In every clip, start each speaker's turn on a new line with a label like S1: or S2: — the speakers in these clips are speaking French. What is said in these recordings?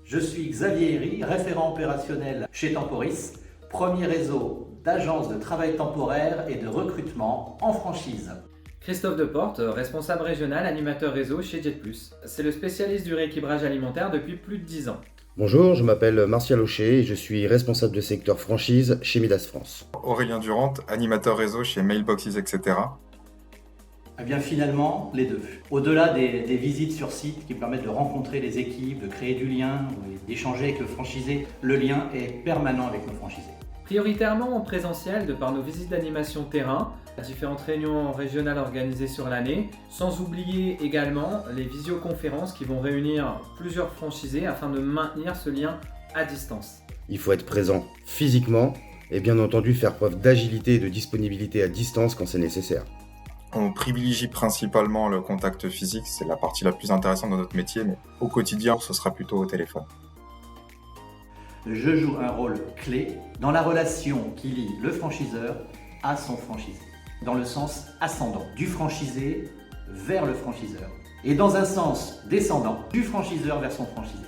S1: Je suis Xavier Herry, référent opérationnel chez Temporis, premier réseau d'agences de travail temporaire et de recrutement en franchise.
S2: Christophe Deporte, responsable régional animateur réseau chez JetPlus. C'est le spécialiste du rééquilibrage alimentaire depuis plus de 10 ans.
S3: Bonjour, je m'appelle Martial Aucher et je suis responsable de secteur franchise chez Midas France.
S4: Aurélien Durand, animateur réseau chez Mailboxes, etc.
S1: Eh bien finalement, les deux. Au-delà des visites sur site qui permettent de rencontrer les équipes, de créer du lien, d'échanger avec le franchisé, le lien est permanent avec nos franchisés.
S2: Prioritairement en présentiel de par nos visites d'animation terrain, différentes réunions régionales organisées sur l'année, sans oublier également les visioconférences qui vont réunir plusieurs franchisés afin de maintenir ce lien à distance.
S3: Il faut être présent physiquement et bien entendu faire preuve d'agilité et de disponibilité à distance quand c'est nécessaire.
S4: On privilégie principalement le contact physique, c'est la partie la plus intéressante de notre métier, mais au quotidien, ce sera plutôt au téléphone.
S1: Je joue un rôle clé dans la relation qui lie le franchiseur à son franchisé, dans le sens ascendant, du franchisé vers le franchiseur, et dans un sens descendant, du franchiseur vers son franchisé.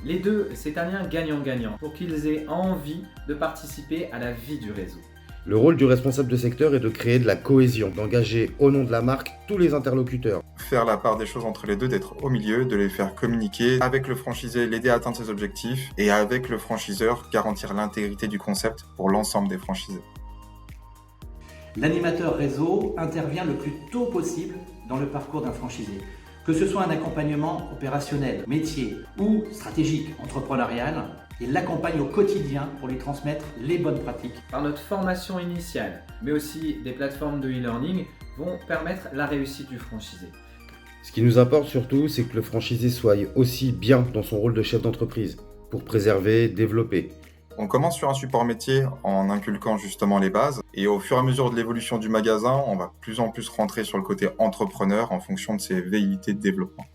S2: Les deux, c'est un lien gagnant-gagnant pour qu'ils aient envie de participer à la vie du réseau.
S3: Le rôle du responsable de secteur est de créer de la cohésion, d'engager au nom de la marque tous les interlocuteurs.
S4: Faire la part des choses entre les deux, d'être au milieu, de les faire communiquer avec le franchisé, l'aider à atteindre ses objectifs, et avec le franchiseur, garantir l'intégrité du concept pour l'ensemble des franchisés.
S1: L'animateur réseau intervient le plus tôt possible dans le parcours d'un franchisé. Que ce soit un accompagnement opérationnel, métier ou stratégique, entrepreneurial, il l'accompagne au quotidien pour lui transmettre les bonnes pratiques.
S2: Par notre formation initiale, mais aussi des plateformes de e-learning vont permettre la réussite du franchisé.
S3: Ce qui nous importe surtout, c'est que le franchisé soit aussi bien dans son rôle de chef d'entreprise pour préserver, développer.
S4: On commence sur un support métier en inculquant justement les bases, et au fur et à mesure de l'évolution du magasin, on va plus en plus rentrer sur le côté entrepreneur en fonction de ses velléités de développement.